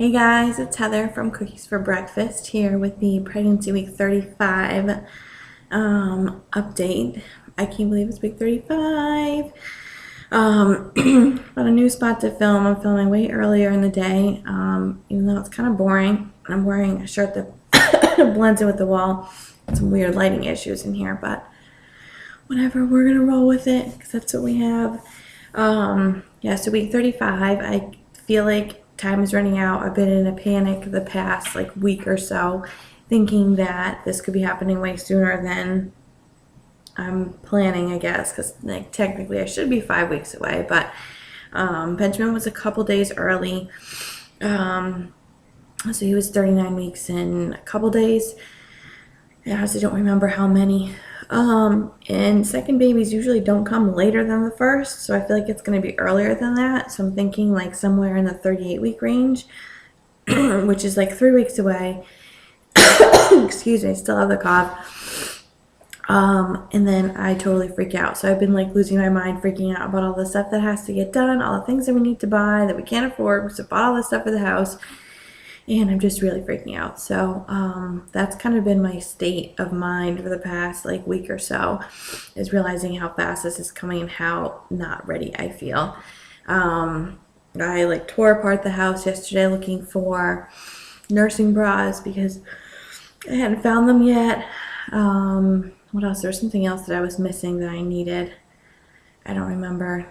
Hey guys, it's Heather from Cookies for Breakfast here with the Pregnancy Week 35 update. I can't believe it's week 35. Got a new spot to film. I'm filming way earlier in the day, even though it's kind of boring. I'm wearing a shirt that blends in with the wall. Some weird lighting issues in here, but whatever, we're gonna roll with it because that's what we have. So week 35, I feel like time is running out. I've been in a panic the past week or so, thinking that this could be happening way sooner than I'm planning, I guess, because technically I should be 5 weeks away, but Benjamin was a couple days early. So he was 39 weeks in a couple days. I honestly don't remember how many. And second babies usually don't come later than the first, so I feel like it's going to be earlier than that. So I'm thinking somewhere in the 38-week range, which is 3 weeks away. Excuse me, I still have the cough. And then I totally freak out. So I've been losing my mind, freaking out about all the stuff that has to get done, all the things that we need to buy that we can't afford. We bought all this stuff for the house. And I'm just really freaking out. So that's kind of been my state of mind for the past week or so, is realizing how fast this is coming and how not ready I feel. I tore apart the house yesterday looking for nursing bras because I hadn't found them yet. What else? There's something else that I was missing that I needed. I don't remember.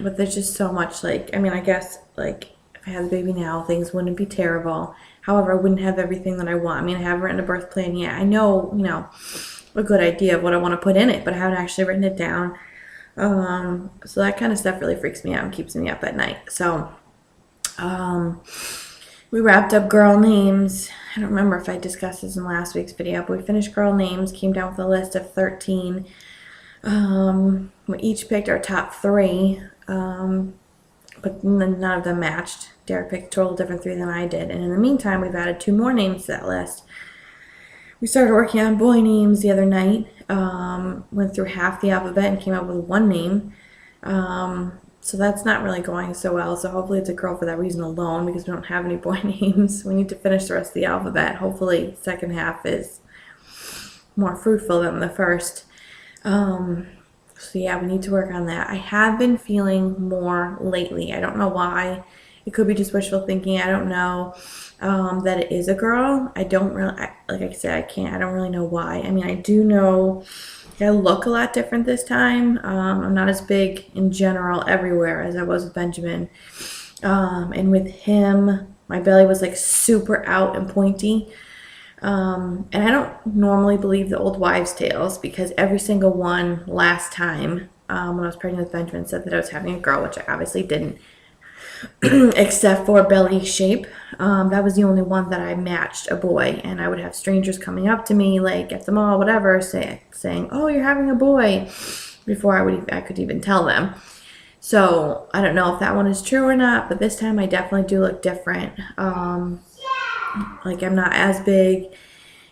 But there's just so much I guess if I had the baby now, things wouldn't be terrible. However, I wouldn't have everything that I want. I haven't written a birth plan yet. I know, a good idea of what I want to put in it, but I haven't actually written it down. So that kind of stuff really freaks me out and keeps me up at night. So, we wrapped up girl names. I don't remember if I discussed this in last week's video, but we finished girl names, came down with a list of 13. We each picked our top 3. But none of them matched. Derek picked a total different 3 than I did. And in the meantime, we've added 2 more names to that list. We started working on boy names the other night. Went through half the alphabet and came up with 1 name. So that's not really going so well. So hopefully it's a girl for that reason alone, because we don't have any boy names. We need to finish the rest of the alphabet. Hopefully the second half is more fruitful than the first. So yeah, we need to work on that. I have been feeling more lately. I don't know why. It could be just wishful thinking. I don't know that it is a girl. I don't really, like I said, I don't really know why. I do know I look a lot different this time. I'm not as big in general everywhere as I was with Benjamin. And with him, my belly was super out and pointy. And I don't normally believe the old wives' tales, because every single one last time when I was pregnant with Benjamin said that I was having a girl, which I obviously didn't, except for belly shape. That was the only one that I matched a boy, and I would have strangers coming up to me at the mall, whatever, saying, "Oh, you're having a boy," before I could even tell them. So I don't know if that one is true or not, but this time I definitely do look different. I'm not as big,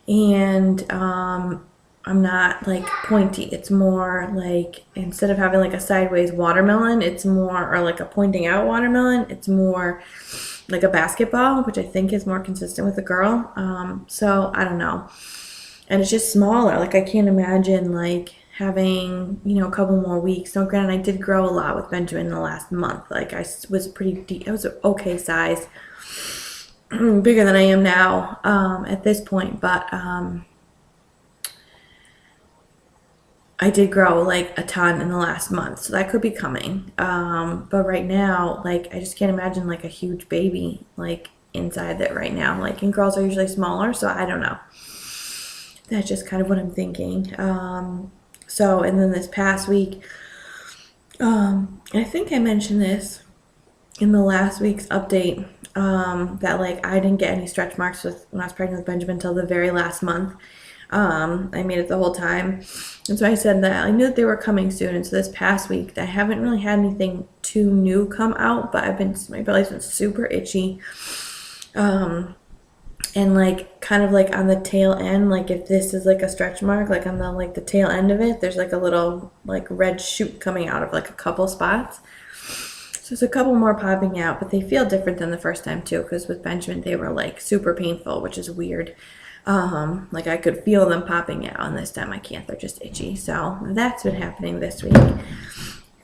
and I'm not pointy. It's more instead of having a sideways watermelon, it's more, or a pointing out watermelon, it's more like a basketball, which I think is more consistent with a girl. So I don't know. And it's just smaller. I can't imagine having, a couple more weeks. No, granted, I did grow a lot with Benjamin in the last month. I was pretty deep. I was an okay size. Bigger than I am now at this point, but I did grow a ton in the last month, so that could be coming. But right now, I just can't imagine a huge baby inside that right now. And girls are usually smaller, so I don't know. That's just kind of what I'm thinking. So, and then this past week, I think I mentioned this in the last week's update. That I didn't get any stretch marks when I was pregnant with Benjamin until the very last month. I made it the whole time, and so I said that I knew that they were coming soon. And so this past week, I haven't really had anything too new come out, but my belly's been super itchy, and kind of on the tail end, if this is a stretch mark, on the tail end of it, there's a little red shoot coming out of a couple spots. So there's a couple more popping out, but they feel different than the first time too, because with Benjamin they were like super painful, which is weird. Like I could feel them popping out, and this time I can't. They're just itchy. So that's been happening this week.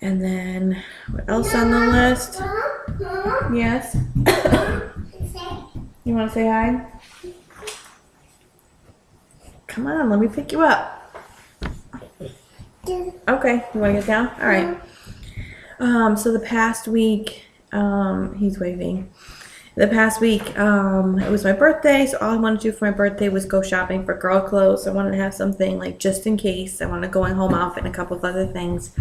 And then what else on the list? Yes. You want to say hi? Come on, let me pick you up. Okay, you want to get down? All right. So the past week, he's waving. The past week, it was my birthday, so all I wanted to do for my birthday was go shopping for girl clothes. I wanted to have something like just in case. I wanted to go in home outfit and a couple of other things.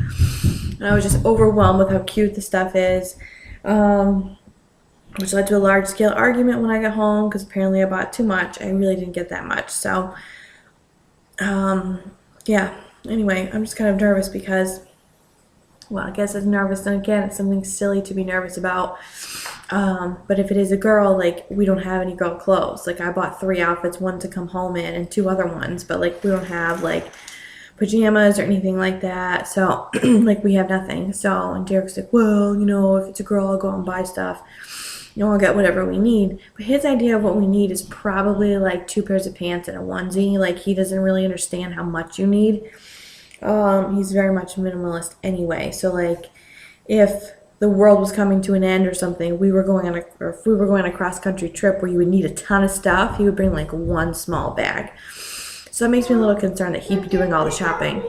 And I was just overwhelmed with how cute the stuff is, which led to a large-scale argument when I got home because apparently I bought too much. I really didn't get that much. So, yeah. Anyway, I'm just kind of nervous because, well, I guess it's nervous, and again, it's something silly to be nervous about. But if it is a girl, like, we don't have any girl clothes. Like, I bought 3 outfits, one to come home in and 2 other ones, but like, we don't have like pajamas or anything like that. So, like, we have nothing. So, and Derek's like, well, you know, if it's a girl, I'll go out and buy stuff. You know, I'll get whatever we need. But his idea of what we need is probably like 2 pairs of pants and a onesie. Like, he doesn't really understand how much you need. He's very much minimalist anyway. So like, if the world was coming to an end or something, we were going on or if we were going on a cross-country trip where you would need a ton of stuff, he would bring like 1 small bag. So it makes me a little concerned that he'd be doing all the shopping.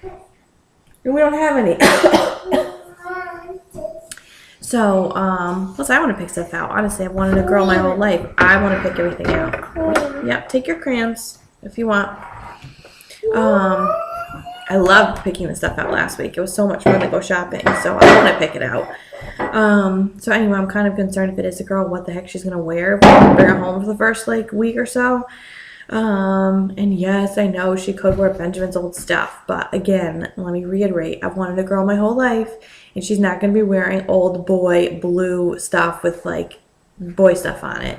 And we don't have any. So, plus I want to pick stuff out. Honestly, I've wanted a girl my whole life. I want to pick everything out. Yep, take your crayons if you want. I loved picking the stuff out last week. It was so much fun to go shopping, so I want to pick it out. So anyway, I'm kind of concerned if it is a girl, what the heck she's going to wear. Bring her home for the first like week or so. And yes, I know she could wear Benjamin's old stuff, but again, let me reiterate, I've wanted a girl my whole life, and she's not going to be wearing old boy blue stuff with like boy stuff on it.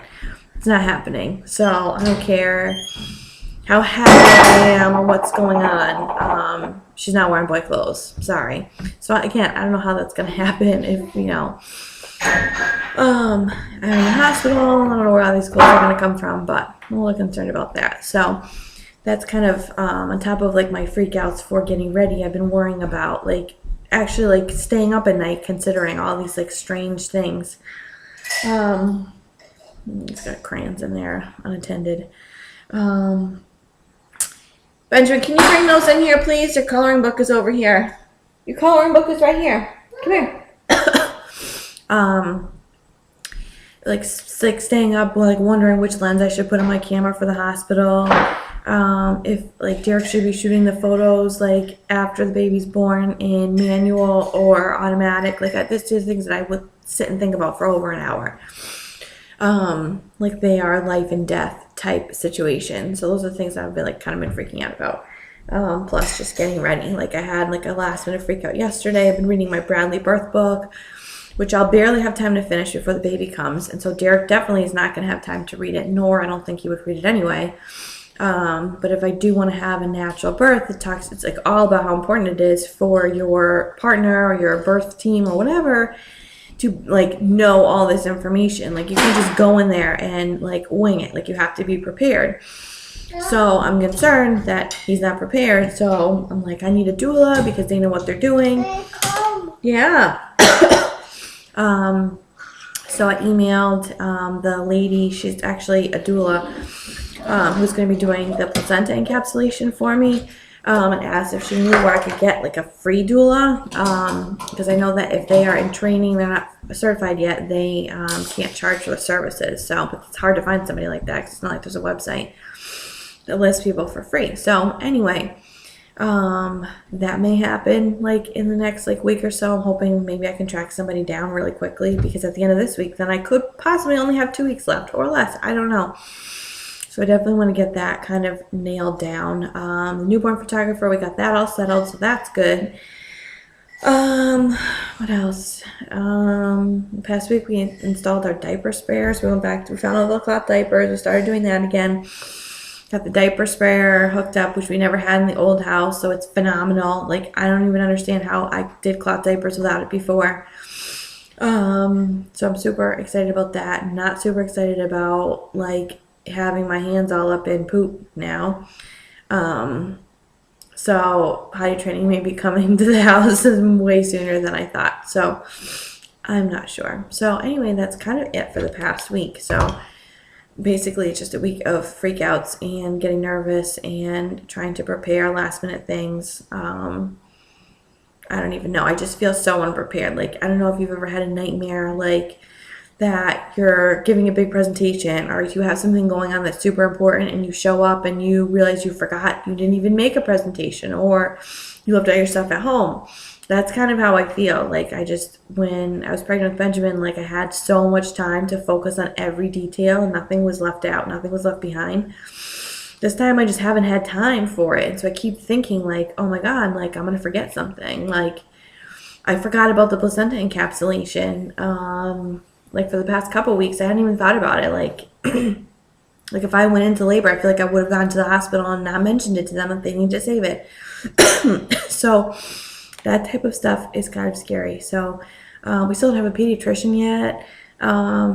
It's not happening. So I don't care how happy I am or what's going on. She's not wearing boy clothes. Sorry. So again, I don't know how that's going to happen if, you know, I'm in the hospital. I don't know where all these clothes are going to come from, but I'm a little concerned about that. So that's kind of on top of like my freakouts for getting ready. I've been worrying about like actually like staying up at night considering all these like strange things. It's got crayons in there, unattended. Benjamin, can you bring those in here, please? Your coloring book is over here. Your coloring book is right here. Come here. Like staying up, like wondering which lens I should put on my camera for the hospital. If like Derek should be shooting the photos like after the baby's born in manual or automatic. Like this is things that I would sit and think about for over an hour. Like they are life and death type situations. So those are the things that I've been like kind of been freaking out about. Plus just getting ready. Like I had like a last minute freak out yesterday. I've been reading my Bradley birth book, which I'll barely have time to finish before the baby comes. And so Derek definitely is not going to have time to read it, nor I don't think he would read it anyway. But if I do want to have a natural birth, it's like all about how important it is for your partner or your birth team or whatever to like know all this information. Like you can just go in there and like wing it. Like you have to be prepared. So I'm concerned that he's not prepared. So I'm like, I need a doula because they know what they're doing. Yeah. So I emailed the lady. She's actually a doula who's going to be doing the placenta encapsulation for me. And asked if she knew where I could get like a free doula, because I know that if they are in training, they're not certified yet, they can't charge for the services. So but it's hard to find somebody like that because it's not like there's a website that lists people for free. So anyway, that may happen like in the next like week or so. I'm hoping maybe I can track somebody down really quickly because at the end of this week, then I could possibly only have 2 weeks left or less. I don't know. So I definitely want to get that kind of nailed down. The newborn photographer, we got that all settled, so that's good. What else? The past week we installed our diaper sprayers. We went back, we found all the cloth diapers. We started doing that again. Got the diaper sprayer hooked up, which we never had in the old house, so it's phenomenal. Like I don't even understand how I did cloth diapers without it before. So I'm super excited about that. Not super excited about like having my hands all up in poop now. Um, so potty training may be coming to the house way sooner than I thought. So I'm not sure. So anyway, that's kind of it for the past week. So basically it's just a week of freakouts and getting nervous and trying to prepare last minute things. I don't even know. I just feel so unprepared. Like, I don't know if you've ever had a nightmare like that you're giving a big presentation or you have something going on that's super important and you show up and you realize you forgot you didn't even make a presentation or you left all your stuff at home. That's kind of how I feel. Like, when I was pregnant with Benjamin, like I had so much time to focus on every detail. Nothing was left out. Nothing was left behind. This time I just haven't had time for it. And so I keep thinking like, oh my God, like I'm going to forget something. Like I forgot about the placenta encapsulation. Like for the past couple weeks, I hadn't even thought about it. Like, like if I went into labor, I feel like I would have gone to the hospital and not mentioned it to them if they need to save it. So that type of stuff is kind of scary. So we still don't have a pediatrician yet,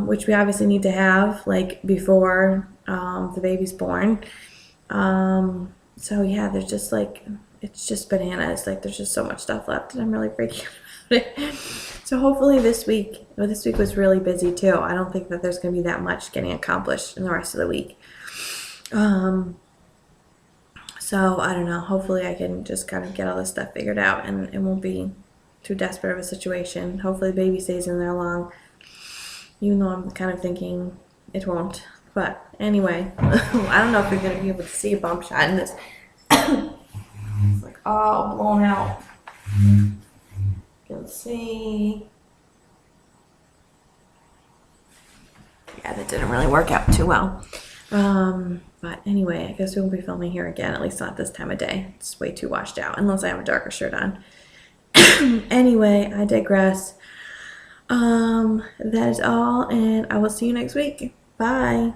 which we obviously need to have like before the baby's born. So yeah, there's just like, it's just bananas. Like there's just so much stuff left and I'm really freaking out about it. So hopefully this week was really busy too. I don't think that there's going to be that much getting accomplished in the rest of the week. So I don't know. Hopefully I can just kind of get all this stuff figured out and it won't be too desperate of a situation. Hopefully the baby stays in there long, even though I'm kind of thinking it won't. But anyway, I don't know if you're going to be able to see a bump shot in this. It's like all blown out. You can see. Yeah, that didn't really work out too well. But anyway, I guess we won't be filming here again, at least not this time of day. It's way too washed out, unless I have a darker shirt on. Anyway, I digress. That is all, and I will see you next week. Bye.